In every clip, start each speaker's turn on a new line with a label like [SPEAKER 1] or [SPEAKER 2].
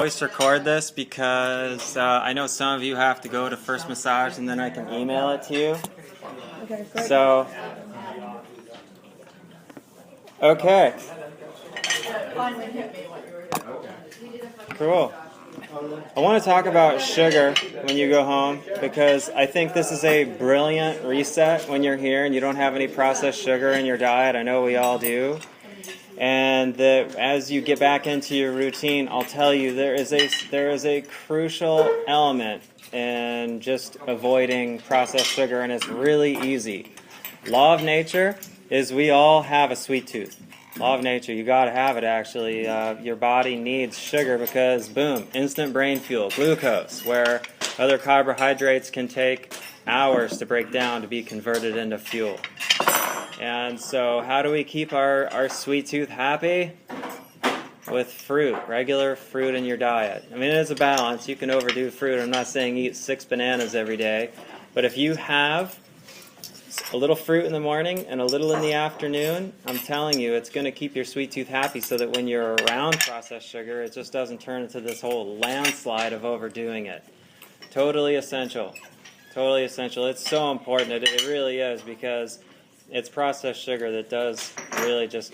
[SPEAKER 1] Voice record this because I know some of you have to go to first massage and then I can email it to you.
[SPEAKER 2] Okay, great.
[SPEAKER 1] So, okay. Cool. I want to talk about sugar when you go home because I think this is a brilliant reset when you're here and you don't have any processed sugar in your diet. I know we all do. And as you get back into your routine, I'll tell you there is a crucial element in just avoiding processed sugar, and it's really easy. Law of nature is we all have a sweet tooth. Law of nature, you got to have it actually. Your body needs sugar because, boom, instant brain fuel, glucose, where other carbohydrates can take hours to break down to be converted into fuel. And so how do we keep our sweet tooth happy? With fruit, regular fruit in your diet. I mean, it is a balance. You can overdo fruit. I'm not saying eat 6 bananas every day. But if you have a little fruit in the morning and a little in the afternoon, I'm telling you, it's going to keep your sweet tooth happy so that when you're around processed sugar, it just doesn't turn into this whole landslide of overdoing it. Totally essential. Totally essential. It's so important. It really is, because it's processed sugar that does really just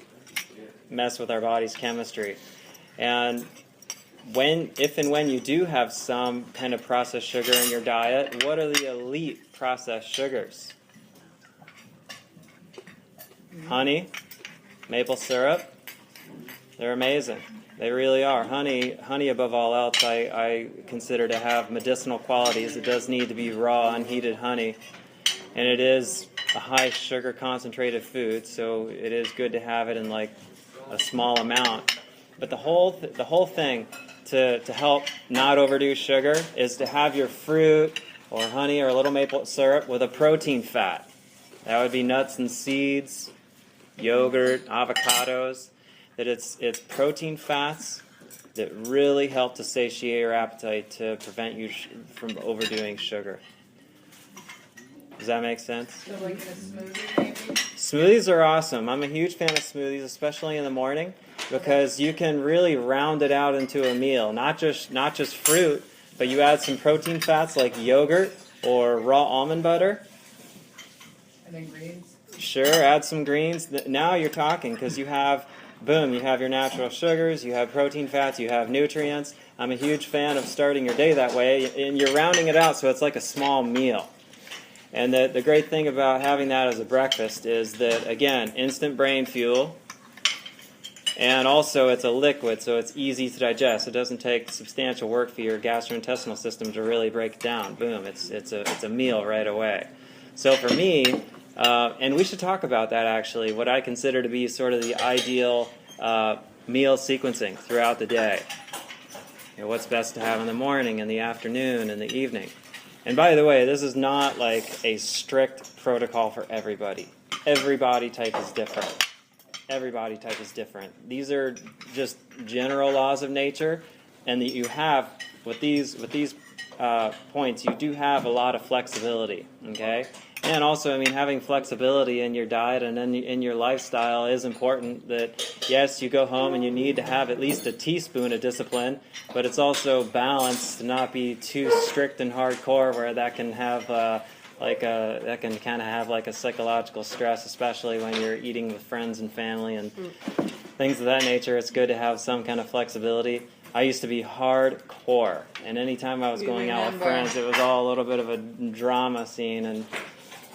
[SPEAKER 1] mess with our body's chemistry. And if and when you do have some kind of processed sugar in your diet, what are the elite processed sugars? Honey, maple syrup, they're amazing. They really are. Honey above all else, I consider to have medicinal qualities. It does need to be raw, unheated honey. And it is a high sugar concentrated food, so it is good to have it in like a small amount. But the whole thing to help not overdo sugar is to have your fruit or honey or a little maple syrup with a protein fat. That would be nuts and seeds, yogurt, avocados. That it's protein fats that really help to satiate your appetite to prevent you from overdoing sugar. Does that make sense?
[SPEAKER 2] So like in a smoothie maybe?
[SPEAKER 1] Smoothies are awesome. I'm a huge fan of smoothies, especially in the morning, because you can really round it out into a meal. Not just fruit, but you add some protein fats like yogurt or raw almond butter.
[SPEAKER 2] And then greens?
[SPEAKER 1] Sure, add some greens. Now you're talking, because you have your natural sugars, you have protein fats, you have nutrients. I'm a huge fan of starting your day that way, and you're rounding it out so it's like a small meal. And the great thing about having that as a breakfast is that, again, instant brain fuel, and also it's a liquid, so it's easy to digest. It doesn't take substantial work for your gastrointestinal system to really break it down. Boom, it's a meal right away. So for me, and we should talk about that actually, what I consider to be sort of the ideal meal sequencing throughout the day. You know, what's best to have in the morning, in the afternoon, in the evening. And by the way, this is not like a strict protocol for everybody. Every body type is different. Every body type is different. These are just general laws of nature, and that you have with these points, you do have a lot of flexibility. Okay, and also, I mean, having flexibility in your diet and in your lifestyle is important. That yes, you go home and you need to have at least a teaspoon of discipline, but it's also balanced to not be too strict and hardcore, where that can have that can kind of have like a psychological stress, especially when you're eating with friends and family and things of that nature. It's good to have some kind of flexibility. I used to be hardcore, and anytime I was going out with friends, it was all a little bit of a drama scene, and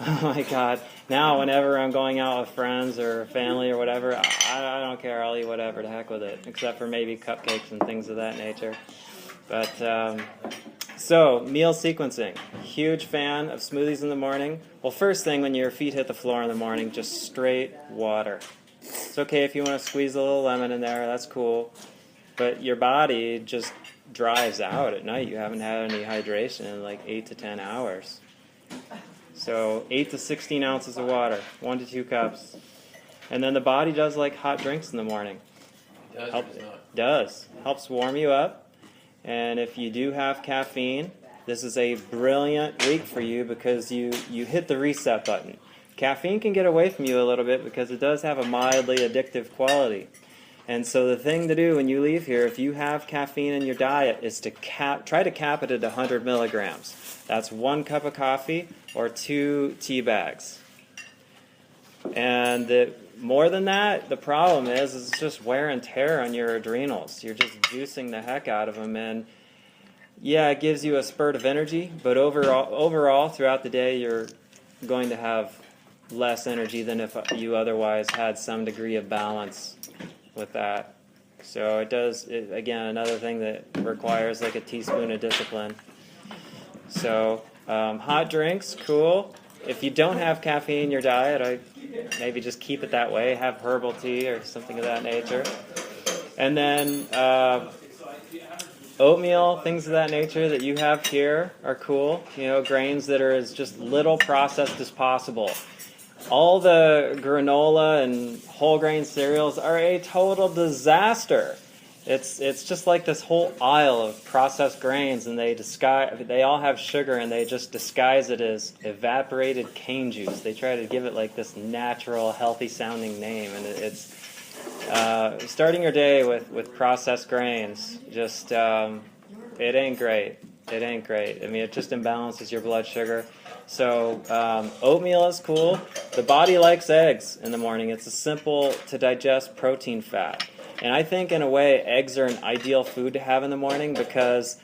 [SPEAKER 1] oh my God. Now whenever I'm going out with friends or family or whatever, I don't care. I'll eat whatever, the heck with it, except for maybe cupcakes and things of that nature. But so, meal sequencing. Huge fan of smoothies in the morning. Well, first thing, when your feet hit the floor in the morning, just straight water. It's okay if you want to squeeze a little lemon in there, that's cool. But your body just dries out at night. You haven't had any hydration in like 8 to 10 hours. So 8 to 16 ounces of water, 1 to 2 cups. And then the body does like hot drinks in the morning. Does. Helps warm you up. And if you do have caffeine, this is a brilliant week for you because you hit the reset button. Caffeine can get away from you a little bit because it does have a mildly addictive quality. And so the thing to do when you leave here, if you have caffeine in your diet, is to try to cap it at 100 milligrams. That's 1 cup of coffee or 2 tea bags. And more than that, the problem is it's just wear and tear on your adrenals. You're just juicing the heck out of them, and yeah, it gives you a spurt of energy, but overall throughout the day, you're going to have less energy than if you otherwise had some degree of balance with that. So again, another thing that requires like a teaspoon of discipline. So hot drinks, cool. If you don't have caffeine in your diet, I maybe just keep it that way. Have herbal tea or something of that nature. And then oatmeal, things of that nature that you have here are cool. Grains that are as just little processed as possible. All the granola and whole grain cereals are a total disaster. It's just like this whole aisle of processed grains, and they all have sugar, and they just disguise it as evaporated cane juice. They try to give it like this natural, healthy-sounding name, and it's starting your day with processed grains. Just it ain't great. It ain't great. I mean, it just imbalances your blood sugar. So oatmeal is cool. The body likes eggs in the morning. It's a simple to digest protein fat. And I think in a way eggs are an ideal food to have in the morning because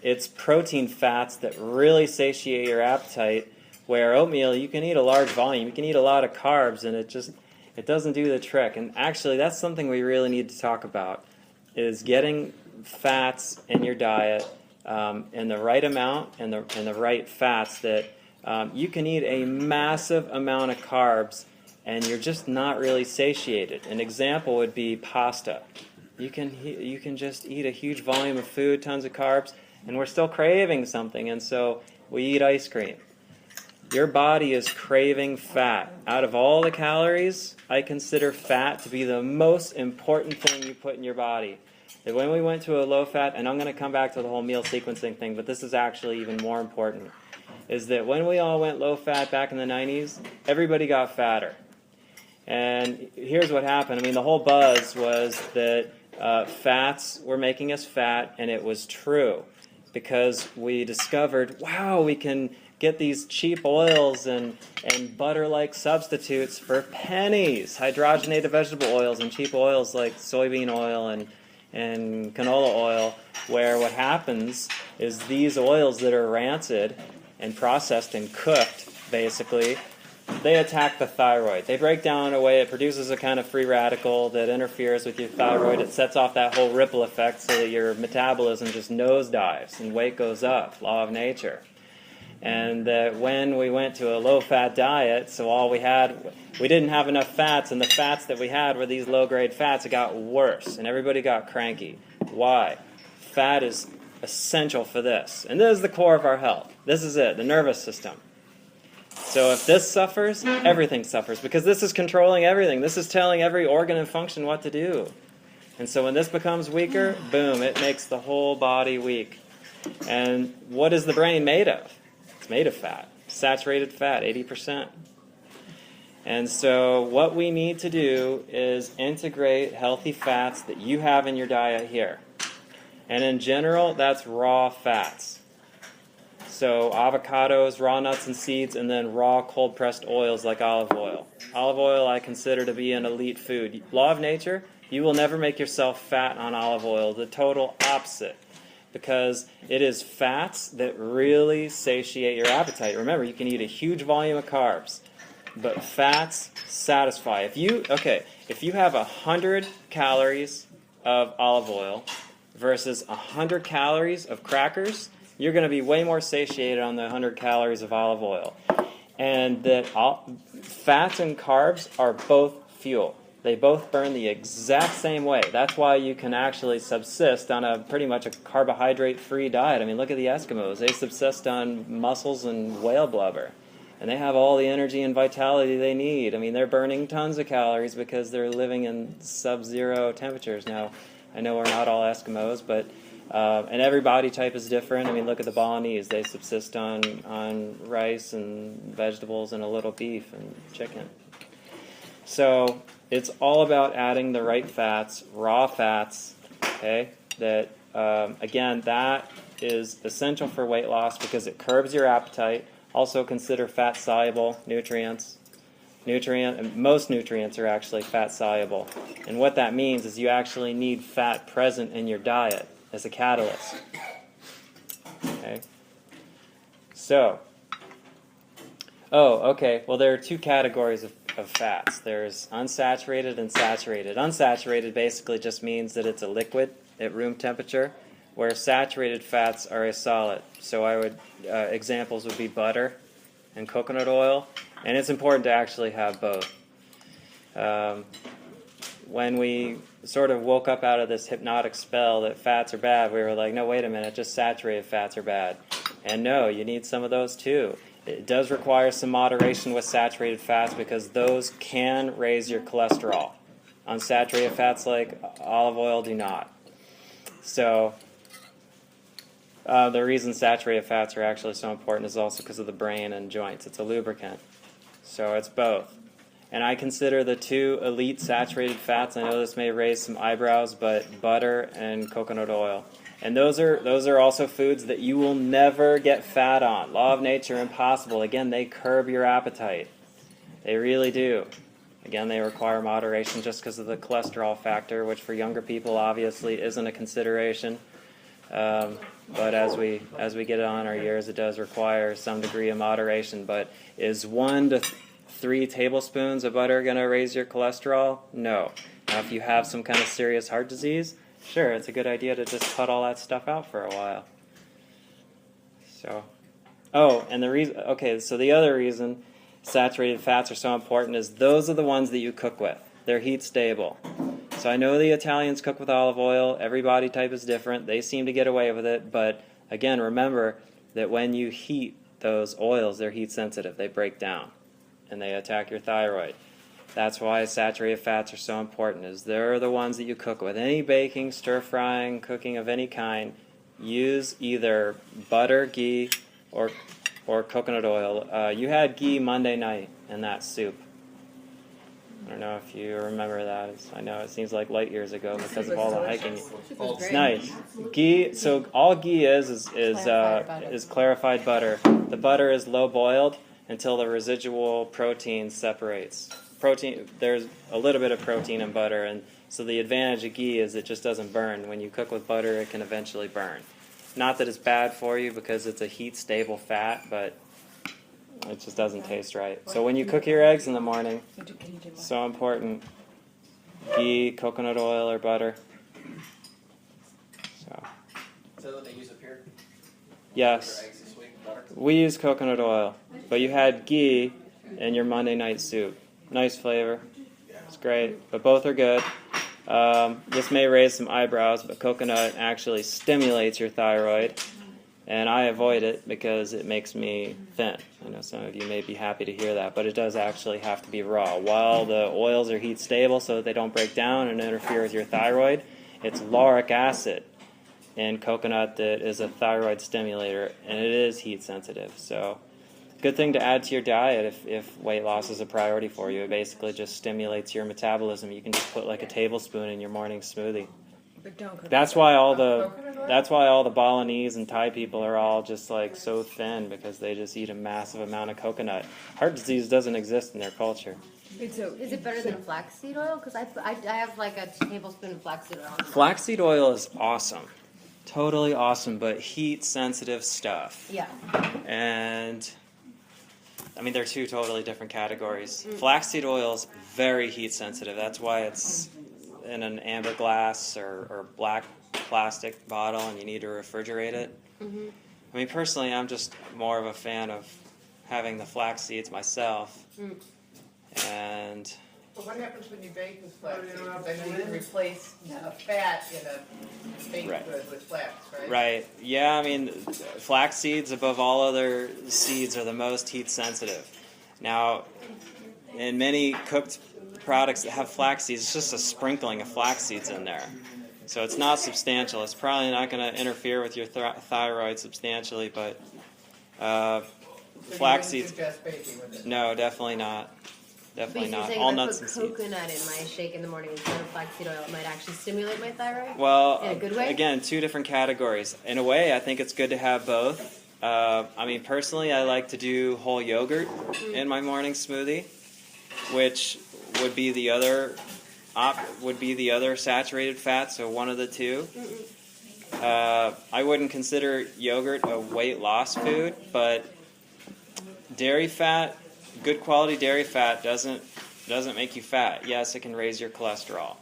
[SPEAKER 1] it's protein fats that really satiate your appetite, where oatmeal, you can eat a large volume. You can eat a lot of carbs, and it doesn't do the trick. And actually, that's something we really need to talk about, is getting fats in your diet in the right amount and the right fats that you can eat a massive amount of carbs and you're just not really satiated. An example would be pasta. You can just eat a huge volume of food, tons of carbs, and we're still craving something, and so we eat ice cream. Your body is craving fat. Out of all the calories, I consider fat to be the most important thing you put in your body. That when we went to a low-fat, and I'm going to come back to the whole meal sequencing thing, but this is actually even more important, is that when we all went low-fat back in the 90s, everybody got fatter. And here's what happened. I mean, the whole buzz was that fats were making us fat, and it was true because we discovered, wow, we can get these cheap oils and butter-like substitutes for pennies, hydrogenated vegetable oils and cheap oils like soybean oil and canola oil, where what happens is these oils that are rancid and processed and cooked, basically, they attack the thyroid. They break down in a way, it produces a kind of free radical that interferes with your thyroid. It sets off that whole ripple effect so that your metabolism just nosedives and weight goes up, law of nature. And when we went to a low-fat diet, so we didn't have enough fats, and the fats that we had were these low-grade fats. It got worse, and everybody got cranky. Why? Fat is essential for this. And this is the core of our health. This is it, the nervous system. So if this suffers, everything suffers, because this is controlling everything. This is telling every organ and function what to do. And so when this becomes weaker, boom, it makes the whole body weak. And what is the brain made of? It's made of fat, saturated fat, 80%. And so what we need to do is integrate healthy fats that you have in your diet here. And in general, that's raw fats. So avocados, raw nuts and seeds, and then raw cold-pressed oils like olive oil. Olive oil I consider to be an elite food. Law of nature, you will never make yourself fat on olive oil. The total opposite. Because it is fats that really satiate your appetite. Remember, you can eat a huge volume of carbs, but fats satisfy. If you have 100 calories of olive oil versus 100 calories of crackers, you're going to be way more satiated on the 100 calories of olive oil. And that fats and carbs are both fuel. They both burn the exact same way. That's why you can actually subsist on pretty much a carbohydrate-free diet. I mean, look at the Eskimos. They subsist on mussels and whale blubber. And they have all the energy and vitality they need. I mean, they're burning tons of calories because they're living in sub-zero temperatures. Now, I know we're not all Eskimos, but and every body type is different. I mean, look at the Balinese. They subsist on rice and vegetables and a little beef and chicken. So it's all about adding the right fats, raw fats, okay? That, again, that is essential for weight loss because it curbs your appetite. Also consider fat-soluble nutrients. Most nutrients are actually fat-soluble. And what that means is you actually need fat present in your diet as a catalyst. Okay? So, okay. Well, there are two categories of fats. There's unsaturated and saturated. Unsaturated basically just means that it's a liquid at room temperature, where saturated fats are a solid. So examples would be butter and coconut oil, and it's important to actually have both. When we sort of woke up out of this hypnotic spell that fats are bad, we were like, no, wait a minute, just saturated fats are bad. And no, you need some of those too. It does require some moderation with saturated fats because those can raise your cholesterol. Unsaturated fats like olive oil do not. So the reason saturated fats are actually so important is also because of the brain and joints. It's a lubricant. So it's both. And I consider the two elite saturated fats, I know this may raise some eyebrows, but butter and coconut oil. And those are also foods that you will never get fat on. Law of nature, impossible. Again, they curb your appetite. They really do. Again, they require moderation just because of the cholesterol factor, which for younger people obviously isn't a consideration. But as we get on our years, it does require some degree of moderation. But is 1 to 3 tablespoons of butter going to raise your cholesterol? No. Now, if you have some kind of serious heart disease, sure, it's a good idea to just cut all that stuff out for a while. So, and the other reason saturated fats are so important is those are the ones that you cook with. They're heat stable. So I know the Italians cook with olive oil. Every body type is different. They seem to get away with it. But again, remember that when you heat those oils, they're heat sensitive. They break down and they attack your thyroid. That's why saturated fats are so important, is they're the ones that you cook with. Any baking, stir-frying, cooking of any kind, use either butter, ghee, or coconut oil. You had ghee Monday night in that soup. I don't know if you remember that. I know it seems like light years ago because of all the hiking. It's nice. Ghee. So all ghee is clarified butter. The butter is low boiled until the residual protein separates. There's a little bit of protein in butter, and so the advantage of ghee is it just doesn't burn. When you cook with butter, it can eventually burn. Not that it's bad for you because it's a heat stable fat, but it just doesn't taste right. So when you cook your eggs in the morning, so important. Ghee, coconut oil, or butter.
[SPEAKER 3] Is that what they use up here?
[SPEAKER 1] Yes.
[SPEAKER 3] Eggs this week, butter?
[SPEAKER 1] We use coconut oil, but you had ghee in your Monday night soup. Nice flavor. It's great, but both are good. This may raise some eyebrows, but coconut actually stimulates your thyroid, and I avoid it because it makes me thin. I know some of you may be happy to hear that, but it does actually have to be raw. While the oils are heat stable so that they don't break down and interfere with your thyroid, it's lauric acid in coconut that is a thyroid stimulator, and it is heat sensitive. So good thing to add to your diet if weight loss is a priority for you. It basically just stimulates your metabolism. You can just put like a tablespoon in your morning smoothie.
[SPEAKER 2] But don't cook
[SPEAKER 1] That's why all the Balinese and Thai people are all just like so thin because they just eat a massive amount of coconut. Heart disease doesn't exist in their culture.
[SPEAKER 4] Is it better than flaxseed oil? Because I have like a tablespoon of flaxseed oil.
[SPEAKER 1] Flaxseed oil is awesome. Totally awesome, but heat sensitive stuff.
[SPEAKER 4] Yeah.
[SPEAKER 1] And I mean, they're two totally different categories. Flaxseed oil is very heat sensitive. That's why it's in an amber glass or black plastic bottle and you need to refrigerate it.
[SPEAKER 4] Mm-hmm.
[SPEAKER 1] I mean, personally, I'm just more of a fan of having the flax seeds myself. And
[SPEAKER 2] But what happens when you bake with flax? I know you can replace a fat in a baked good with flax, right?
[SPEAKER 1] Right. Yeah, I mean, flax seeds above all other seeds are the most heat sensitive. Now, in many cooked products that have flax seeds, it's just a sprinkling of flax seeds in there. So it's not substantial. It's probably not going to interfere with your thyroid substantially, but
[SPEAKER 2] So
[SPEAKER 1] flax
[SPEAKER 2] you
[SPEAKER 1] seeds...
[SPEAKER 2] wouldn't suggest baking with it?
[SPEAKER 1] No, definitely not. Definitely
[SPEAKER 4] But you're
[SPEAKER 1] not.
[SPEAKER 4] saying
[SPEAKER 1] All
[SPEAKER 4] if I
[SPEAKER 1] nuts
[SPEAKER 4] put
[SPEAKER 1] and seeds.
[SPEAKER 4] coconut in my shake in the morning instead of flaxseed oil, it might actually stimulate my thyroid?
[SPEAKER 1] Well,
[SPEAKER 4] In a good way?
[SPEAKER 1] again, two different categories. In a way, I think it's good to have both. I mean, personally, I like to do whole yogurt in my morning smoothie, which would be the other saturated fat, so one of the two. I wouldn't consider yogurt a weight loss food, but dairy fat, good quality dairy fat doesn't make you fat. Yes, it can raise your cholesterol.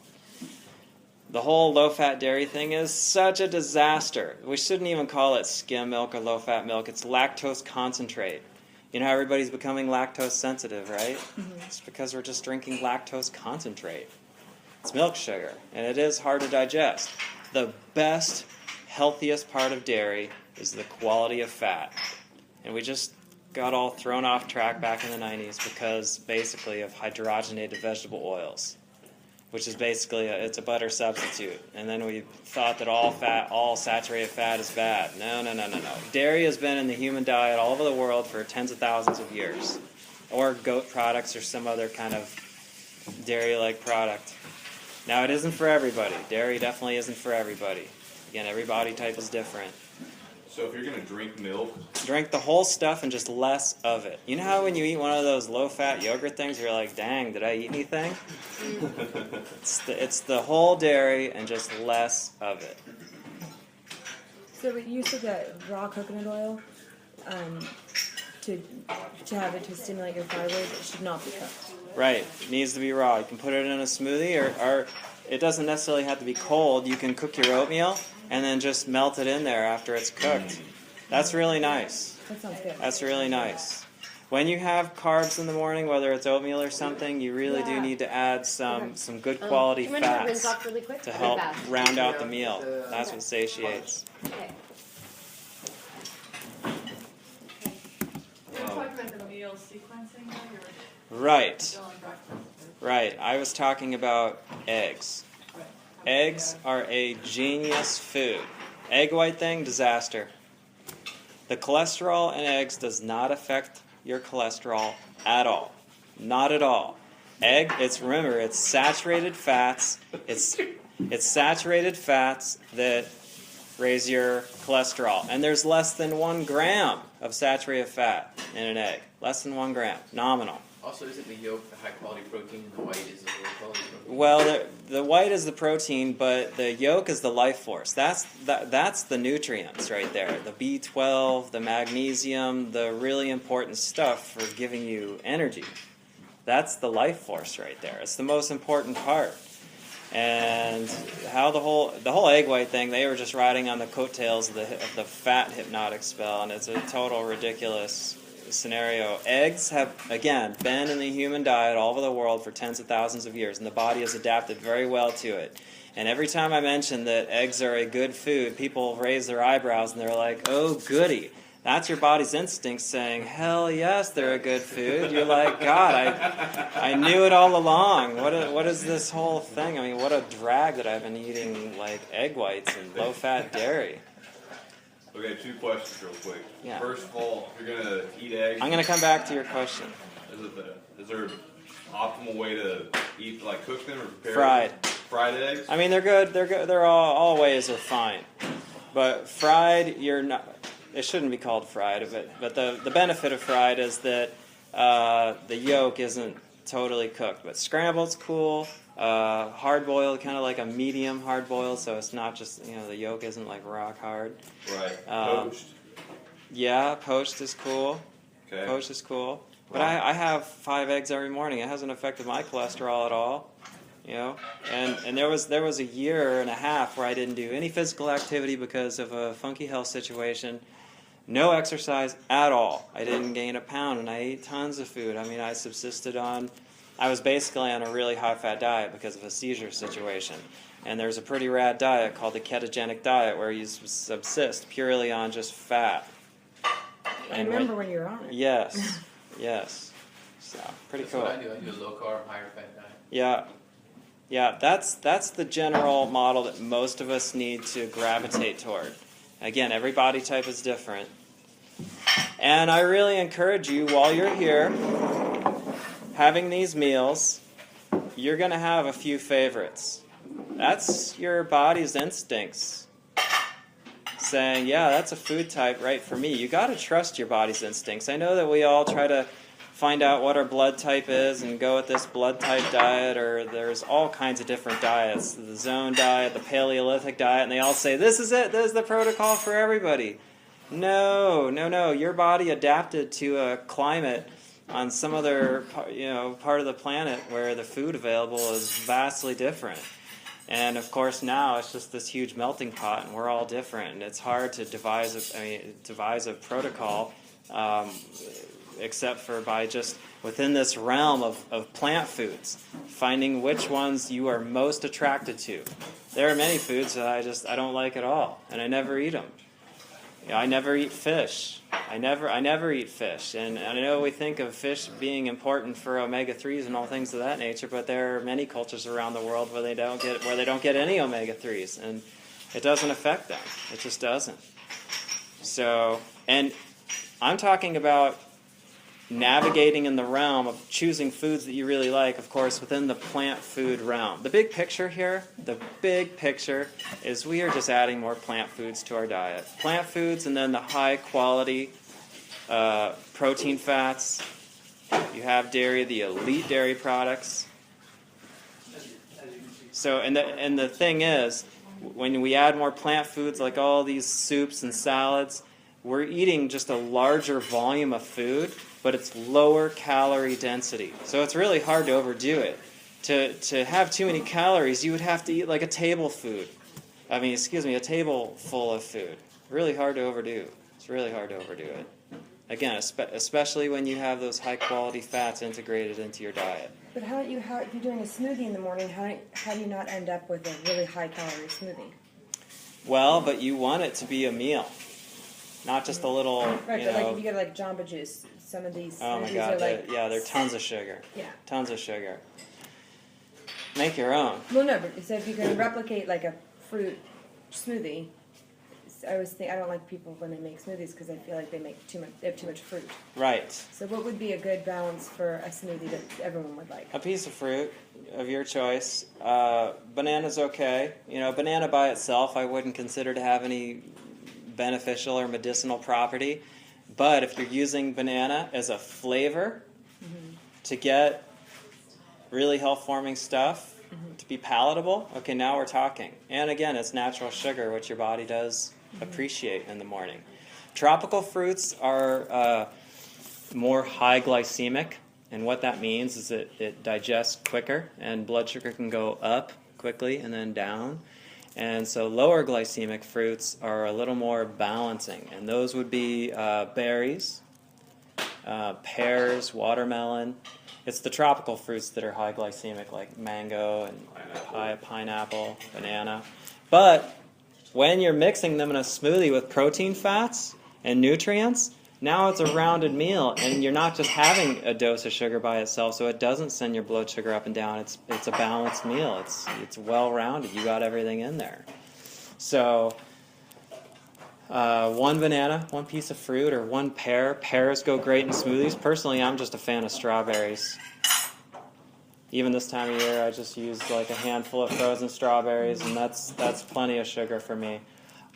[SPEAKER 1] The whole low-fat dairy thing is such a disaster. We shouldn't even call it skim milk or low-fat milk. It's lactose concentrate. You know how everybody's becoming lactose sensitive, right? It's because we're just drinking lactose concentrate. It's milk sugar, and it is hard to digest. The best, healthiest part of dairy is the quality of fat. And we just got all thrown off track back in the 90s because basically of hydrogenated vegetable oils, which is basically it's a butter substitute. And then we thought that all saturated fat is bad. No. Dairy has been in the human diet all over the world for tens of thousands of years. Or goat products or some other kind of dairy-like product. Now, it isn't for everybody. Dairy definitely isn't for everybody. Again, every body type is different.
[SPEAKER 5] So if you're going to drink milk,
[SPEAKER 1] Drink the whole stuff and just less of it. You know how when you eat one of those low-fat yogurt things, you're like, dang, did I eat anything? It's the whole dairy and just less of it.
[SPEAKER 6] So you said that raw coconut oil, to have it to stimulate your thyroid, it should not be cooked.
[SPEAKER 1] Right. It needs to be raw. You can put it in a smoothie or it doesn't necessarily have to be cold. You can cook your oatmeal and then just melt it in there after it's cooked. That's really nice.
[SPEAKER 6] That sounds good.
[SPEAKER 1] That's really nice. When you have carbs in the morning, whether it's oatmeal or something, you really do need to add some good quality
[SPEAKER 4] Do you mind if I rinse
[SPEAKER 1] fats
[SPEAKER 4] off really quick?
[SPEAKER 1] to
[SPEAKER 4] Really
[SPEAKER 1] help
[SPEAKER 4] fast.
[SPEAKER 1] round out the meal. That's what satiates.
[SPEAKER 4] Okay.
[SPEAKER 7] You're talking about the meal sequencing, though? You're
[SPEAKER 1] Right.
[SPEAKER 7] still on breakfast.
[SPEAKER 1] Right. I was talking about eggs. Eggs are a genius food. Egg white thing, disaster. The cholesterol in eggs does not affect your cholesterol at all. Not at all. It's saturated fats. It's saturated fats that raise your cholesterol. And there's less than 1 gram of saturated fat in an egg. Less than 1 gram. Nominal.
[SPEAKER 3] Also, isn't the yolk the high quality protein and the white is the low quality protein?
[SPEAKER 1] Well, the white is the protein, but the yolk is the life force. That's the nutrients right there. The B12, the magnesium, the really important stuff for giving you energy. That's the life force right there. It's the most important part. And how the whole egg white thing, they were just riding on the coattails of the fat hypnotic spell, and it's a total ridiculous scenario. Eggs have, again, been in the human diet all over the world for tens of thousands of years, and the body has adapted very well to it. And every time I mention that eggs are a good food, people raise their eyebrows and they're like, oh, goody. That's your body's instinct saying, hell yes, they're a good food. You're like, God, I knew it all along. What is this whole thing? I mean, what a drag that I've been eating like egg whites and low-fat dairy.
[SPEAKER 5] okay, 2 questions real quick.
[SPEAKER 1] Yeah.
[SPEAKER 5] First of all, if you're going to eat eggs,
[SPEAKER 1] I'm going to come back to your question.
[SPEAKER 5] is there an optimal way to eat, like cook them or prepare
[SPEAKER 1] Fried.
[SPEAKER 5] them? Fried eggs?
[SPEAKER 1] I mean, they're good. They're all ways are fine. But fried, you're not. It shouldn't be called fried, but the benefit of fried is that the yolk isn't totally cooked. But scrambled's cool. Hard boiled, kind of like a medium hard boiled, so it's not just the yolk isn't like rock hard.
[SPEAKER 5] Right. Poached?
[SPEAKER 1] Yeah, poached is cool.
[SPEAKER 5] Okay.
[SPEAKER 1] Poached is cool. But I have 5 eggs every morning. It hasn't affected my cholesterol at all. And there was a year and a half where I didn't do any physical activity because of a funky health situation. No exercise at all. I didn't gain a pound, and I ate tons of food. I mean, I was basically on a really high-fat diet because of a seizure situation. And there's a pretty rad diet called the ketogenic diet where you subsist purely on just fat.
[SPEAKER 6] I remember when you were on it.
[SPEAKER 1] Yes. So, pretty
[SPEAKER 3] That's
[SPEAKER 1] cool.
[SPEAKER 3] what I do. I do a low carb, higher fat diet.
[SPEAKER 1] Yeah, that's the general model that most of us need to gravitate toward. Again, every body type is different. And I really encourage you, while you're here, having these meals, you're going to have a few favorites. That's your body's instincts saying, yeah, that's a food type right for me. You got to trust your body's instincts. I know that we all try to find out what our blood type is and go with this blood type diet, or there's all kinds of different diets, the zone diet, the Paleolithic diet, and they all say, this is it, this is the protocol for everybody. No. Your body adapted to a climate on some other part of the planet where the food available is vastly different. And of course now it's just this huge melting pot, and we're all different. And it's hard to devise a protocol, except for by just within this realm of plant foods, finding which ones you are most attracted to. There are many foods that I don't like at all, and I never eat them. I never eat fish. I never eat fish. And I know we think of fish being important for omega-3s and all things of that nature, but there are many cultures around the world where they don't get any omega-3s, and it doesn't affect them. It just doesn't. So, and I'm talking about navigating in the realm of choosing foods that you really like, of course, within the plant food realm. The big picture here, is we are just adding more plant foods to our diet. Plant foods, and then the high quality protein fats. You have dairy, the elite dairy products. So, and the thing is, when we add more plant foods like all these soups and salads, we're eating just a larger volume of food, but it's lower calorie density. So it's really hard to overdo it. To have too many calories, you would have to eat like a table full of food. Really hard to overdo. It's really hard to overdo it. Again, especially when you have those high quality fats integrated into your diet.
[SPEAKER 6] But if you're doing a smoothie in the morning, how do you not end up with a really high calorie smoothie?
[SPEAKER 1] Well, but you want it to be a meal, not just a little.
[SPEAKER 6] Right, but like if you get like Jamba Juice, some of these.
[SPEAKER 1] Oh my
[SPEAKER 6] smoothies
[SPEAKER 1] God!
[SPEAKER 6] are like,
[SPEAKER 1] They're tons of sugar.
[SPEAKER 6] Yeah.
[SPEAKER 1] Tons of sugar. Make your own.
[SPEAKER 6] Well, no, but so if you're going to replicate like a fruit smoothie, I don't like people when they make smoothies because I feel like they have too much fruit.
[SPEAKER 1] Right.
[SPEAKER 6] So what would be a good balance for a smoothie that everyone would like?
[SPEAKER 1] A piece of fruit of your choice. Banana's okay. Banana by itself I wouldn't consider to have any beneficial or medicinal property. But if you're using banana as a flavor to get really health-forming stuff, to be palatable, okay, now we're talking. And again, it's natural sugar, which your body does appreciate in the morning. Tropical fruits are more high glycemic, and what that means is it digests quicker, and blood sugar can go up quickly and then down. And so lower glycemic fruits are a little more balancing, and those would be berries, pears, watermelon. It's the tropical fruits that are high glycemic, like mango and pineapple, banana. But when you're mixing them in a smoothie with protein fats and nutrients, now it's a rounded meal, and you're not just having a dose of sugar by itself, so it doesn't send your blood sugar up and down. It's a balanced meal. It's well-rounded. You got everything in there. So one banana, one piece of fruit, or one pear. Pears go great in smoothies. Personally, I'm just a fan of strawberries. Even this time of year, I just use like a handful of frozen strawberries, and that's plenty of sugar for me.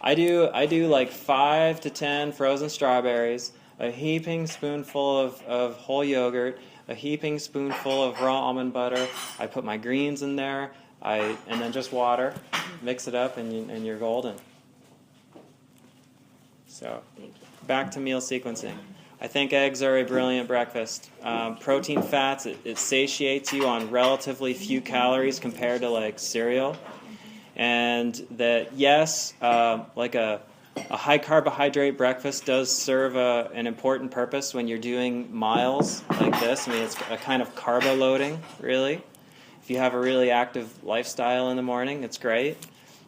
[SPEAKER 1] I do like 5 to 10 frozen strawberries, a heaping spoonful of whole yogurt, a heaping spoonful of raw almond butter. I put my greens in there, and then just water. Mix it up, and you're golden. So, back to meal sequencing. I think eggs are a brilliant breakfast. Protein fats, it satiates you on relatively few calories compared to like cereal. And that, yes, like a high carbohydrate breakfast does serve an important purpose when you're doing miles like this. I mean, it's a kind of carbo loading, really. If you have a really active lifestyle in the morning, it's great.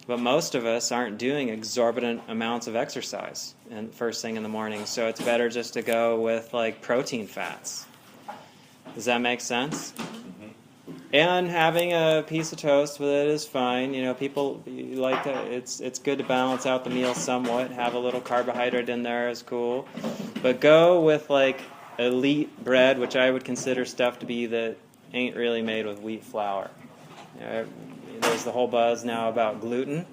[SPEAKER 1] But most of us aren't doing exorbitant amounts of exercise first thing in the morning, so it's better just to go with like protein fats. Does that make sense? And having a piece of toast with it is fine. People like to. It's good to balance out the meal somewhat. Have a little carbohydrate in there is cool, but go with like elite bread, which I would consider stuff to be that ain't really made with wheat flour. There's the whole buzz now about gluten,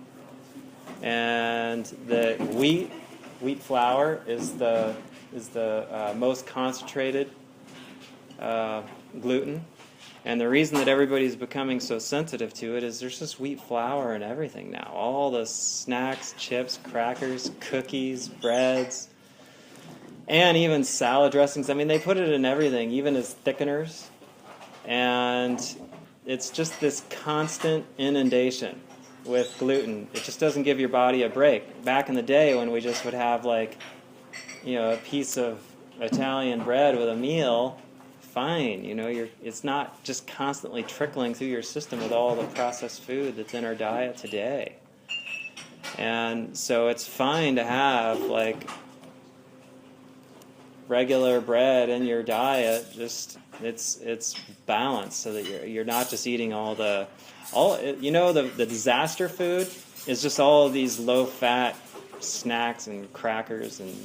[SPEAKER 1] and the wheat flour is the most concentrated gluten. And the reason that everybody's becoming so sensitive to it is there's just wheat flour in everything now. All the snacks, chips, crackers, cookies, breads, and even salad dressings. I mean, they put it in everything, even as thickeners. And it's just this constant inundation with gluten. It just doesn't give your body a break. Back in the day when we just would have like, a piece of Italian bread with a meal, fine. It's not just constantly trickling through your system with all the processed food that's in our diet today. And so it's fine to have like regular bread in your diet. Just it's balanced so that you're not just eating the disaster food is just all of these low fat snacks and crackers and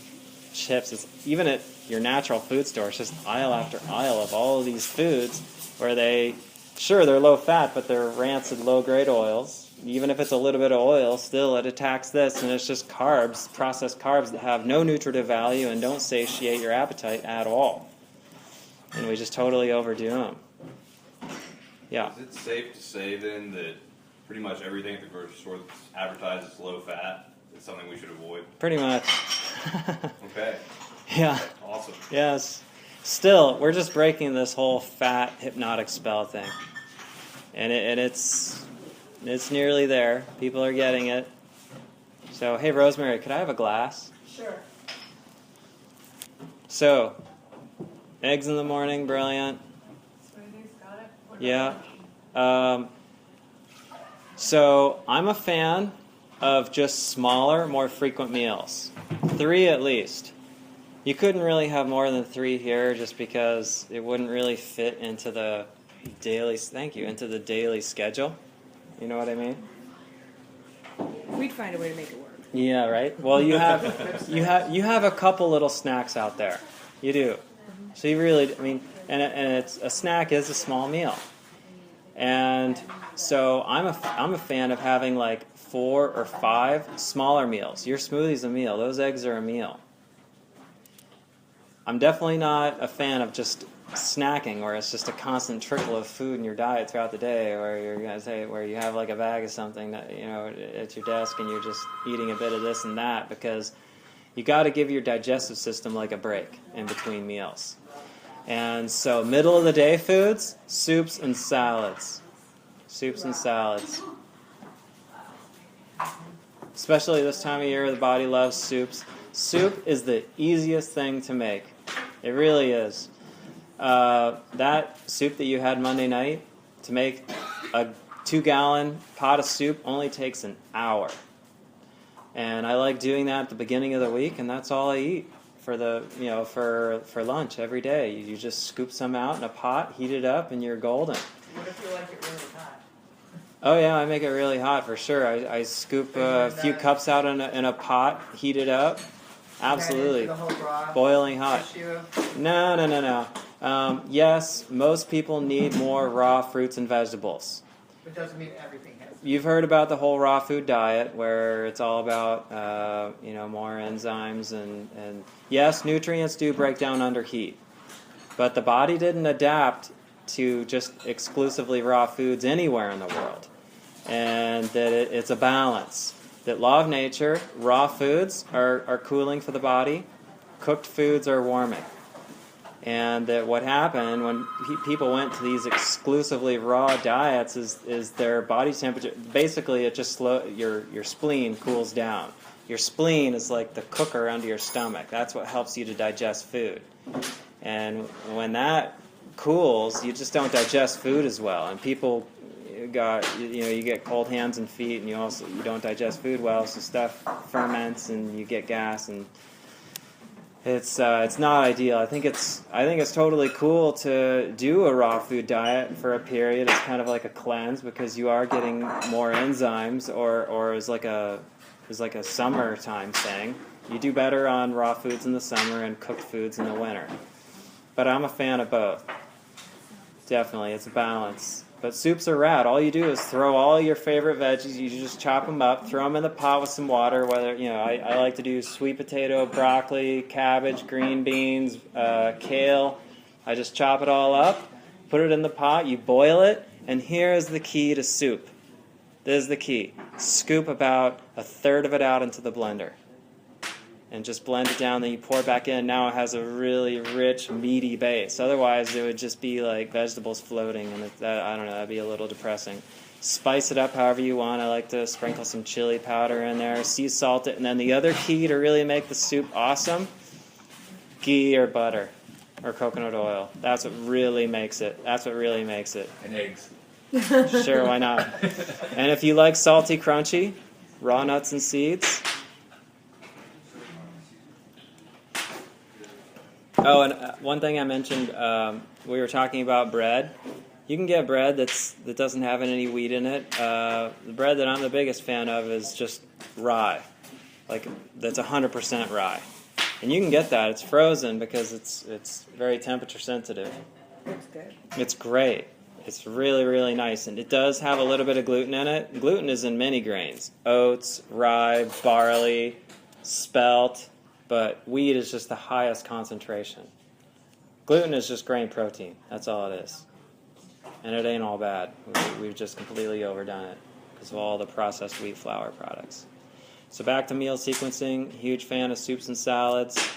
[SPEAKER 1] chips. It's even at your natural food store, it's just aisle after aisle of all of these foods where they're low fat, but they're rancid, low grade oils. Even if it's a little bit of oil, still it attacks this, and it's just carbs, processed carbs that have no nutritive value and don't satiate your appetite at all. And we just totally overdo them. Yeah.
[SPEAKER 5] Is it safe to say then that pretty much everything at the grocery store that's advertised as low fat is something we should avoid?
[SPEAKER 1] Pretty much.
[SPEAKER 5] Okay.
[SPEAKER 1] Yeah.
[SPEAKER 5] Awesome.
[SPEAKER 1] Yes. Still, we're just breaking this whole fat hypnotic spell thing. And it's nearly there. People are getting it. So, hey, Rosemary, could I have a glass?
[SPEAKER 2] Sure.
[SPEAKER 1] So, eggs in the morning, brilliant.
[SPEAKER 7] Smoothies, got it? What
[SPEAKER 1] Yeah.
[SPEAKER 7] about
[SPEAKER 1] So, I'm a fan of just smaller, more frequent meals. 3 at least. You couldn't really have more than 3 here just because it wouldn't really fit into the daily schedule. You know what I mean?
[SPEAKER 6] We'd find a way to make it work.
[SPEAKER 1] Yeah, right. Well, you have a couple little snacks out there. You do. So you really, and a snack is a small meal. And so I'm a fan of having like 4 or 5 smaller meals. Your smoothie's a meal. Those eggs are a meal. I'm definitely not a fan of just snacking, where it's just a constant trickle of food in your diet throughout the day, or where you have like a bag of something that at your desk and you're just eating a bit of this and that, because you got to give your digestive system like a break in between meals. And so middle of the day foods, soups and salads. Soups and salads. Especially this time of year, the body loves soups. Soup is the easiest thing to make. It really is. That soup that you had Monday night, to make a 2-gallon pot of soup only takes an hour. And I like doing that at the beginning of the week, and that's all I eat for lunch every day. You just scoop some out in a pot, heat it up, and you're golden.
[SPEAKER 2] What if you like it really hot?
[SPEAKER 1] Oh yeah, I make it really hot for sure. I scoop a few cups out in a pot, heat it up. Absolutely.
[SPEAKER 2] The whole raw
[SPEAKER 1] boiling hot.
[SPEAKER 2] issue?
[SPEAKER 1] No. Yes, most people need more raw fruits and vegetables.
[SPEAKER 2] It doesn't mean everything has to be.
[SPEAKER 1] You've heard about the whole raw food diet, where it's all about more enzymes and yes, nutrients do break down under heat, but the body didn't adapt to just exclusively raw foods anywhere in the world, and that it's a balance. That law of nature, raw foods are cooling for the body, cooked foods are warming. And that what happened when people went to these exclusively raw diets is their body temperature, basically it just your spleen cools down. Your spleen is like the cooker under your stomach. That's what helps you to digest food. And when that cools, you just don't digest food as well. And people you get cold hands and feet, and you don't digest food well, so stuff ferments and you get gas, and it's not ideal. I think it's totally cool to do a raw food diet for a period. It's kind of like a cleanse, because you are getting more enzymes, or is like a summertime thing. You do better on raw foods in the summer and cooked foods in the winter. but I'm a fan of both. Definitely, it's a balance. But soups are rad. All you do is throw all your favorite veggies. You just chop them up, throw them in the pot with some water. Whether I like to do sweet potato, broccoli, cabbage, green beans, kale. I just chop it all up, put it in the pot. You boil it, and here is the key to soup. This is the key. Scoop about a third of it out into the blender, and just blend it down. Then you pour it back in. Now it has a really rich, meaty base. Otherwise, it would just be like vegetables floating, and I don't know, that'd be a little depressing. Spice it up however you want. I like to sprinkle some chili powder in there, sea salt it, and then the other key to really make the soup awesome, ghee or butter or coconut oil. That's what really makes it. That's what really makes it.
[SPEAKER 3] And eggs.
[SPEAKER 1] Sure, why not? And if you like salty, crunchy, raw nuts and seeds. Oh, and one thing I mentioned, we were talking about bread. You can get bread that doesn't have any wheat in it. The bread that I'm the biggest fan of is just rye, like that's 100% rye, and you can get that. It's frozen because it's very temperature sensitive.
[SPEAKER 6] Looks good.
[SPEAKER 1] It's great. It's really, really nice, and it does have a little bit of gluten in it. Gluten is in many grains: oats, rye, barley, spelt. But wheat is just the highest concentration. Gluten is just grain protein. That's all it is. And it ain't all bad. We've just completely overdone it because of all the processed wheat flour products. So back to meal sequencing. Huge fan of soups and salads.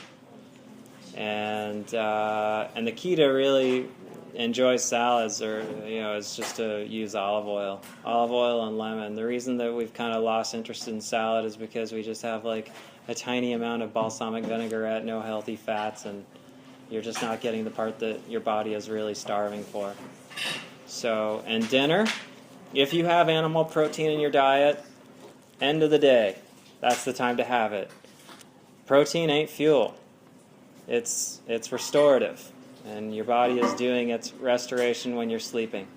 [SPEAKER 1] And the key to really enjoy salads is just to use olive oil. Olive oil and lemon. The reason that we've kind of lost interest in salad is because we just have like a tiny amount of balsamic vinaigrette, no healthy fats, and you're just not getting the part that your body is really starving for. So, and dinner, if you have animal protein in your diet, end of the day, that's the time to have it. Protein ain't fuel. It's restorative, and your body is doing its restoration when you're sleeping.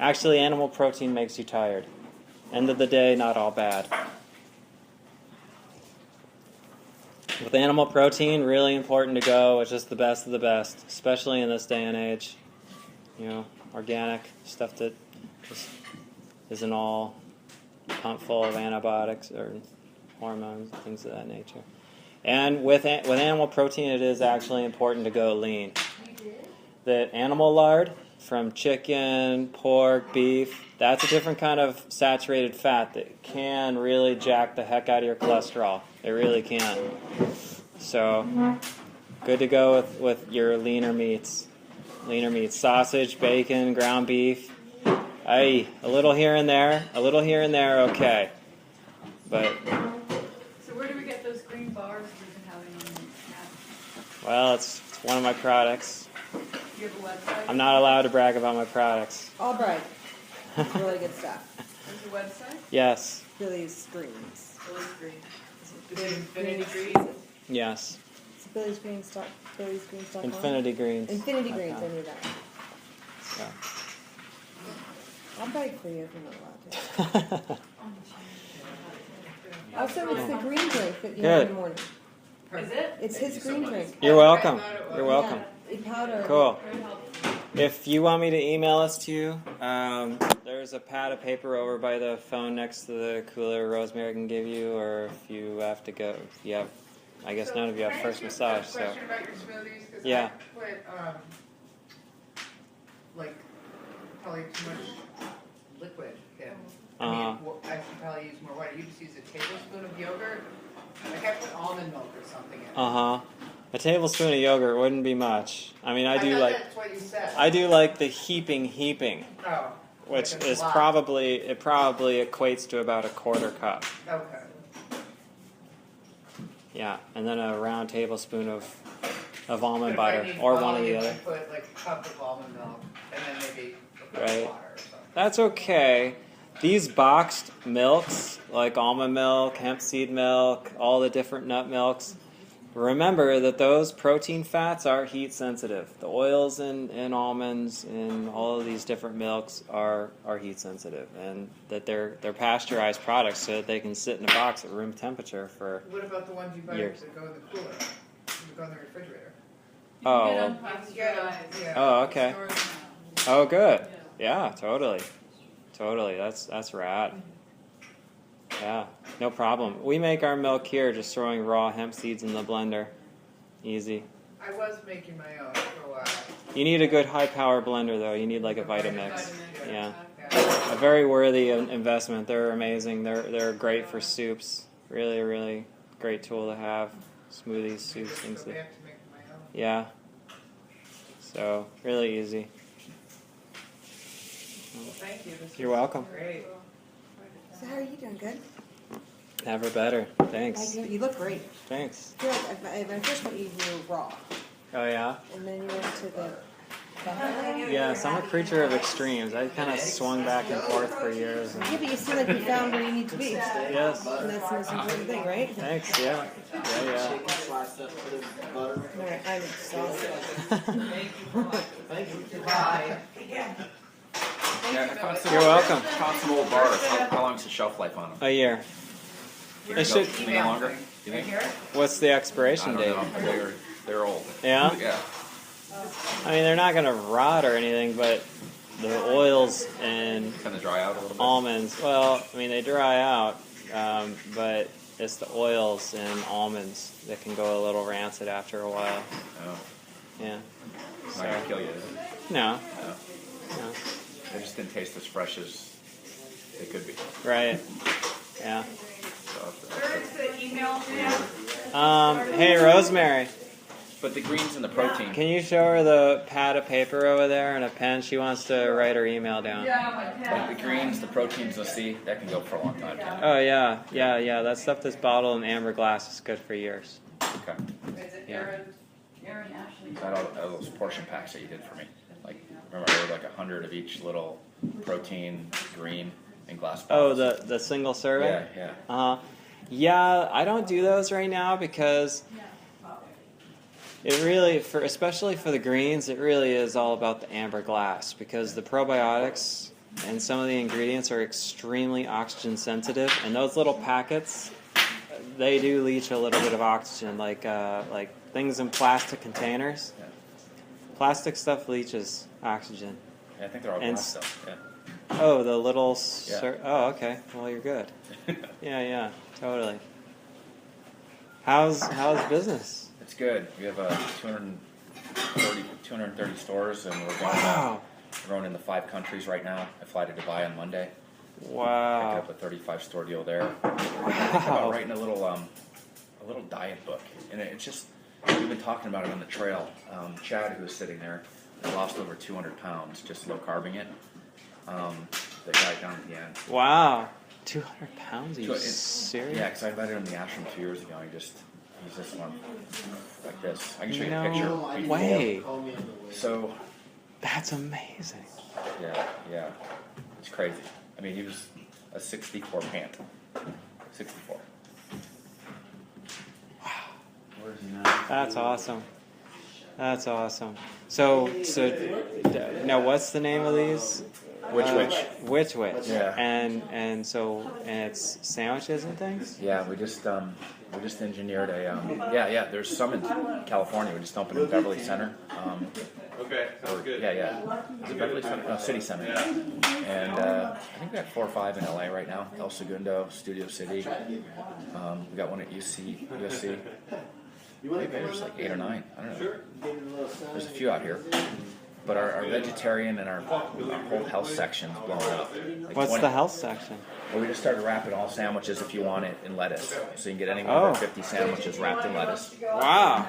[SPEAKER 1] Actually, animal protein makes you tired. End of the day, not all bad. With animal protein, really important to go with just the best of the best, especially in this day and age. Organic stuff that just isn't all pumped full of antibiotics or hormones, things of that nature. And with animal protein, it is actually important to go lean. The animal lard from chicken, pork, beef, that's a different kind of saturated fat that can really jack the heck out of your cholesterol. It really can. So, good to go with your leaner meats. Sausage, bacon, ground beef. A little here and there, okay. But,
[SPEAKER 7] So where do we get those green bars we've been having on the app?
[SPEAKER 1] well, it's one of my products.
[SPEAKER 7] Do you have a website?
[SPEAKER 1] I'm not allowed to brag about my products.
[SPEAKER 6] All bright. It's really good stuff.
[SPEAKER 7] There's a website?
[SPEAKER 1] Yes.
[SPEAKER 6] Billy's Greens.
[SPEAKER 7] Billy's Green.
[SPEAKER 2] Is it Infinity Green?
[SPEAKER 1] Yes.
[SPEAKER 6] It's BillysGreens.com.
[SPEAKER 1] Infinity Greens.
[SPEAKER 6] Infinity Greens, I knew that.
[SPEAKER 1] Yeah.
[SPEAKER 6] I'll beg for you if you're not allowed to. Also, it's the green drink that you have in the morning.
[SPEAKER 7] Is it?
[SPEAKER 6] It's his green drink.
[SPEAKER 1] You're welcome. You're welcome.
[SPEAKER 6] Yeah, powder.
[SPEAKER 1] Cool.
[SPEAKER 7] Very helpful.
[SPEAKER 1] If you want me to email us to you, there's a pad of paper over by the phone next to the cooler Rosemary can give you, or if you have to go, if you have, I guess none of you have first massage, so.
[SPEAKER 2] Can I ask you a question about your smoothies? 'Cause
[SPEAKER 1] Yeah.
[SPEAKER 2] I put, probably too much liquid in. I mean, I should probably use more water. You just use a tablespoon of yogurt. Like I put almond milk or something in it.
[SPEAKER 1] A tablespoon of yogurt wouldn't be much. I mean, I do
[SPEAKER 2] thought
[SPEAKER 1] like,
[SPEAKER 2] that's what you said.
[SPEAKER 1] I do like the heaping,
[SPEAKER 2] Oh.
[SPEAKER 1] which
[SPEAKER 2] like a
[SPEAKER 1] is
[SPEAKER 2] lot.
[SPEAKER 1] probably equates to about a quarter cup.
[SPEAKER 2] Okay.
[SPEAKER 1] Yeah, and then a round tablespoon of almond
[SPEAKER 2] But if I
[SPEAKER 1] butter,
[SPEAKER 2] need
[SPEAKER 1] or one or the
[SPEAKER 2] volume,
[SPEAKER 1] other.
[SPEAKER 2] I put like a cup of almond milk and then maybe a cup
[SPEAKER 1] Right.
[SPEAKER 2] of water or something.
[SPEAKER 1] That's okay. These boxed milks, like almond milk, hemp seed milk, all the different nut milks, remember that those protein fats are heat sensitive. The oils in almonds and all of these different milks are heat sensitive, and that they're pasteurized products so that they can sit in a box at room temperature for.
[SPEAKER 2] What about the ones you buy
[SPEAKER 1] Years.
[SPEAKER 2] that go in the cooler? That go in the refrigerator?
[SPEAKER 1] Oh,
[SPEAKER 7] Get
[SPEAKER 1] well,
[SPEAKER 7] unpasteurized.
[SPEAKER 2] Yeah.
[SPEAKER 1] oh, okay.
[SPEAKER 7] Stores now.
[SPEAKER 1] Oh, good. Yeah, totally. Totally. That's rad. Yeah, no problem. We make our milk here just throwing raw hemp seeds in the blender. Easy.
[SPEAKER 2] I was making my own for a while.
[SPEAKER 1] You need a good high power blender though. You need like a Vitamix.
[SPEAKER 7] Vitamix.
[SPEAKER 1] Yeah.
[SPEAKER 2] Yeah.
[SPEAKER 1] A very worthy investment. They're amazing. They're great for soups. Really, really great tool to have. Smoothies, soups,
[SPEAKER 2] Just
[SPEAKER 1] things
[SPEAKER 2] go
[SPEAKER 1] like.
[SPEAKER 2] back to making my own.
[SPEAKER 1] Yeah. So really easy.
[SPEAKER 2] Well, thank you. This
[SPEAKER 1] You're
[SPEAKER 2] was
[SPEAKER 1] welcome.
[SPEAKER 2] Great.
[SPEAKER 6] So how are you doing? Good.
[SPEAKER 1] Never better. Thanks.
[SPEAKER 6] You look great.
[SPEAKER 1] Thanks.
[SPEAKER 6] I feel like when I first met you, you were raw,
[SPEAKER 1] Oh yeah.
[SPEAKER 6] and then you went to the buffalo.
[SPEAKER 1] Yes, I'm a creature of extremes. I kind of swung back and forth for years.
[SPEAKER 6] Yeah, but you seem like you found where you need to be, and
[SPEAKER 1] Yes.
[SPEAKER 6] that's the most important thing, right?
[SPEAKER 1] Thanks. Yeah. Yeah.
[SPEAKER 6] All right, I'm exhausted.
[SPEAKER 2] Bye.
[SPEAKER 3] Yeah, I found some,
[SPEAKER 1] You're welcome.
[SPEAKER 3] found some old bars. How long's the shelf life on them?
[SPEAKER 1] A year. It should.
[SPEAKER 3] Any longer? You
[SPEAKER 2] Right
[SPEAKER 3] think?
[SPEAKER 2] here?
[SPEAKER 1] What's the
[SPEAKER 3] I
[SPEAKER 1] expiration
[SPEAKER 3] don't
[SPEAKER 1] date?
[SPEAKER 3] know. They're old.
[SPEAKER 1] Yeah.
[SPEAKER 3] Yeah.
[SPEAKER 1] I mean, they're not gonna rot or anything, but the oils and
[SPEAKER 3] Kind of dry out a little bit.
[SPEAKER 1] almonds. Well, I mean, they dry out, but it's the oils and almonds that can go a little rancid after a while.
[SPEAKER 3] Oh,
[SPEAKER 1] Yeah.
[SPEAKER 3] it's not gonna kill you, is it?
[SPEAKER 1] No.
[SPEAKER 3] No.
[SPEAKER 1] No.
[SPEAKER 3] They just didn't taste as fresh as they could be.
[SPEAKER 1] Right. Yeah.
[SPEAKER 3] So,
[SPEAKER 7] Where's the email now?
[SPEAKER 1] Hey, Rosemary,
[SPEAKER 3] but the greens and the protein.
[SPEAKER 1] can you show her the pad of paper over there and a pen? She wants to write her email down.
[SPEAKER 7] Yeah, my pen.
[SPEAKER 3] Like the greens, the proteins, the C, that can go for a long time.
[SPEAKER 1] Oh yeah, yeah, yeah. That stuff that's bottled in amber glass is good for years.
[SPEAKER 3] Okay.
[SPEAKER 7] Is it
[SPEAKER 1] Yeah.
[SPEAKER 7] Aaron Ashley?
[SPEAKER 3] Is that all those portion packs that you did for me? Like, remember I ordered like 100 of each little protein, green, and glass
[SPEAKER 1] Oh,
[SPEAKER 3] bottles.
[SPEAKER 1] the single serving.
[SPEAKER 3] Yeah, yeah.
[SPEAKER 1] Yeah, I don't do those right now because it really, especially for the greens, it really is all about the amber glass because the probiotics and some of the ingredients are extremely oxygen sensitive, and those little packets, they do leach a little bit of oxygen, like things in plastic containers.
[SPEAKER 3] Yeah.
[SPEAKER 1] Plastic stuff leaches oxygen.
[SPEAKER 3] Yeah, I think they're all
[SPEAKER 1] And
[SPEAKER 3] glass stuff. Yeah.
[SPEAKER 1] Oh, the little.
[SPEAKER 3] Yeah.
[SPEAKER 1] Oh, okay. Well, you're good. Yeah, yeah, totally. How's business?
[SPEAKER 3] It's good. We have 230 stores, and we're
[SPEAKER 1] Wow.
[SPEAKER 3] going into 5 countries right now. I fly to Dubai on Monday. Picked
[SPEAKER 1] Wow.
[SPEAKER 3] up a 35 store deal there. About
[SPEAKER 1] Wow.
[SPEAKER 3] writing a little diet book, and it's just we've been talking about it on the trail. Chad, who was sitting there, has lost over 200 pounds just low carbing it. The guy down at the end.
[SPEAKER 1] Wow. 200 pounds? Are you
[SPEAKER 3] So
[SPEAKER 1] serious?
[SPEAKER 3] Yeah, because I invited him to the ashram 2 years ago. He's this one like this. I can show you a
[SPEAKER 1] No
[SPEAKER 3] picture.
[SPEAKER 1] way.
[SPEAKER 3] So
[SPEAKER 1] That's amazing.
[SPEAKER 3] yeah, it's crazy. I mean, he was a 64 pant. 64.
[SPEAKER 5] Where's he now?
[SPEAKER 1] That's awesome. That's awesome. So now what's the name of these?
[SPEAKER 3] Which?
[SPEAKER 1] Which?
[SPEAKER 3] Yeah.
[SPEAKER 1] And it's sandwiches and things?
[SPEAKER 3] Yeah, we just engineered a There's some in California. We just opened in Beverly Center.
[SPEAKER 5] Okay, sounds good.
[SPEAKER 3] Yeah. Is it Beverly Center? No, City Center.
[SPEAKER 5] Yeah.
[SPEAKER 3] And I think we got 4 or 5 in LA right now. El Segundo, Studio City. We got one at USC. Maybe there's like 8 or 9. I don't know. There's a few out here. But our vegetarian and our whole health section's blowing up. Like
[SPEAKER 1] What's the health section?
[SPEAKER 3] Well, we just started wrapping all sandwiches if you want it in lettuce. So you can get any one
[SPEAKER 1] Oh.
[SPEAKER 3] of our 50 sandwiches wrapped in lettuce.
[SPEAKER 1] Wow.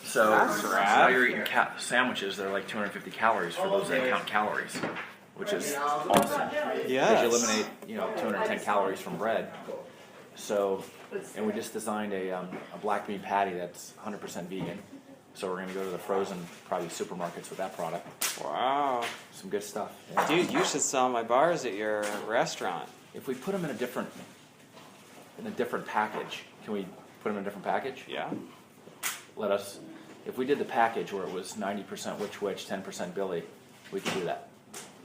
[SPEAKER 3] So
[SPEAKER 1] That's
[SPEAKER 3] now
[SPEAKER 1] rad.
[SPEAKER 3] you're eating sandwiches that are like 250 calories for those that count calories, which is awesome. Because
[SPEAKER 1] Yes.
[SPEAKER 3] you eliminate 210 calories from bread. So, and we just designed a black bean patty that's 100% vegan. So we're gonna go to the frozen probably supermarkets with that product.
[SPEAKER 1] Wow.
[SPEAKER 3] Some good stuff. Yeah.
[SPEAKER 1] Dude, you should sell my bars at your restaurant.
[SPEAKER 3] If we put them in a different package, can we put them in a different package?
[SPEAKER 1] Yeah.
[SPEAKER 3] If we did the package where it was 90% which, 10% Billy, we could do that.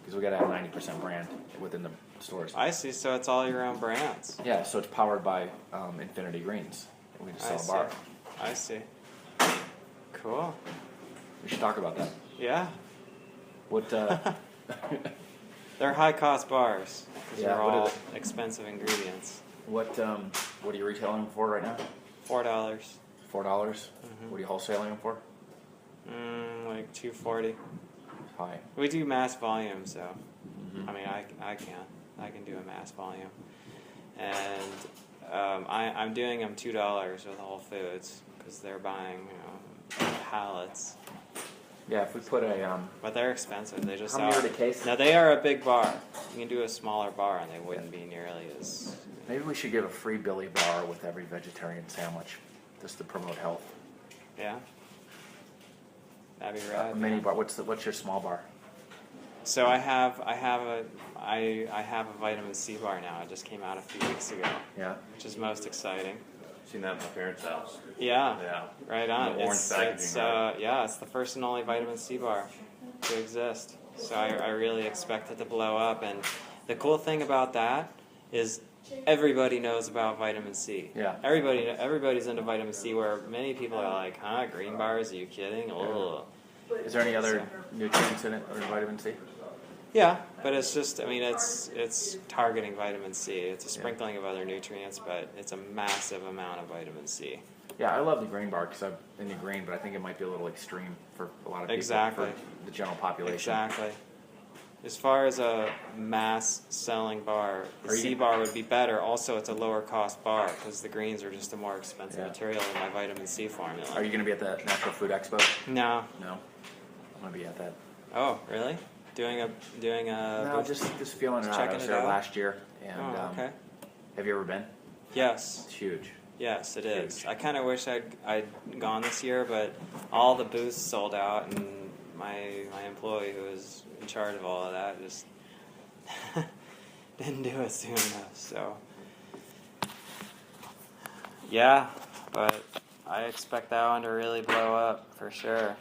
[SPEAKER 3] Because we got to have 90% brand within the stores.
[SPEAKER 1] I see. So it's all your own brands.
[SPEAKER 3] Yeah, so it's powered by Infinity Greens. We just
[SPEAKER 1] I
[SPEAKER 3] sell a bar.
[SPEAKER 1] see. I see. Cool.
[SPEAKER 3] We should talk about that.
[SPEAKER 1] Yeah.
[SPEAKER 3] What?
[SPEAKER 1] They're high cost bars because
[SPEAKER 3] Yeah,
[SPEAKER 1] they're
[SPEAKER 3] what are
[SPEAKER 1] all expensive ingredients.
[SPEAKER 3] what are you retailing them for right now?
[SPEAKER 1] $4.
[SPEAKER 3] $4.
[SPEAKER 1] Mhm.
[SPEAKER 3] What are you wholesaling them for?
[SPEAKER 1] Like $2.40.
[SPEAKER 3] High.
[SPEAKER 1] We do mass volume, so
[SPEAKER 3] Mhm.
[SPEAKER 1] I mean I can do a mass volume, and I'm doing them $2 with Whole Foods because they're buying pallets.
[SPEAKER 3] Yeah, if we put a
[SPEAKER 1] But they're expensive. They just
[SPEAKER 3] How many
[SPEAKER 1] are.
[SPEAKER 3] are the case?
[SPEAKER 1] Now they are a big bar. You can do a smaller bar, and they wouldn't be nearly as.
[SPEAKER 3] maybe we should give a free Billy bar with every vegetarian sandwich, just to promote health.
[SPEAKER 1] Yeah. That'd be
[SPEAKER 3] A
[SPEAKER 1] rad.
[SPEAKER 3] mini
[SPEAKER 1] man.
[SPEAKER 3] bar. What's your small bar?
[SPEAKER 1] So I have a vitamin C bar now. It just came out a few weeks ago,
[SPEAKER 3] Yeah.
[SPEAKER 1] which is most exciting.
[SPEAKER 5] Seen that at my parents' house.
[SPEAKER 1] Yeah.
[SPEAKER 5] Yeah.
[SPEAKER 1] Right on.
[SPEAKER 5] The orange packaging, right?
[SPEAKER 1] Yeah, it's the first and only vitamin C bar to exist. So I really expect it to blow up. And the cool thing about that is everybody knows about vitamin C.
[SPEAKER 3] Yeah.
[SPEAKER 1] Everybody's into vitamin C. Where many people are like, "Huh, green bars? Are you kidding?" Ugh.
[SPEAKER 3] Is there any other nutrients in it or vitamin C?
[SPEAKER 1] Yeah, but it's just, I mean, it's targeting vitamin C. It's a sprinkling of other nutrients, but it's a massive amount of vitamin C.
[SPEAKER 3] Yeah, I love the green bar because I'm into green, but I think it might be a little extreme for a lot of people.
[SPEAKER 1] Exactly.
[SPEAKER 3] For the general population.
[SPEAKER 1] Exactly. As far as a mass selling bar, the
[SPEAKER 3] Are you-
[SPEAKER 1] C bar would be better. Also, it's a lower cost bar because the greens are just a more expensive
[SPEAKER 3] Yeah.
[SPEAKER 1] material than my vitamin C formula.
[SPEAKER 3] Are you going to be at the Natural Food Expo?
[SPEAKER 1] No.
[SPEAKER 3] No. I'm going to be at that.
[SPEAKER 1] Oh, really? Doing a
[SPEAKER 3] No,
[SPEAKER 1] booth?
[SPEAKER 3] just feeling it
[SPEAKER 1] Just
[SPEAKER 3] out. I
[SPEAKER 1] checking
[SPEAKER 3] was
[SPEAKER 1] it
[SPEAKER 3] there
[SPEAKER 1] out?
[SPEAKER 3] last year, and
[SPEAKER 1] Oh, okay.
[SPEAKER 3] have you ever been?
[SPEAKER 1] Yes.
[SPEAKER 3] It's huge.
[SPEAKER 1] Yes, it is. I kind of wish I'd gone this year, but all the booths sold out, and my employee who was in charge of all of that just didn't do it soon enough. So yeah, but I expect that one to really blow up for sure.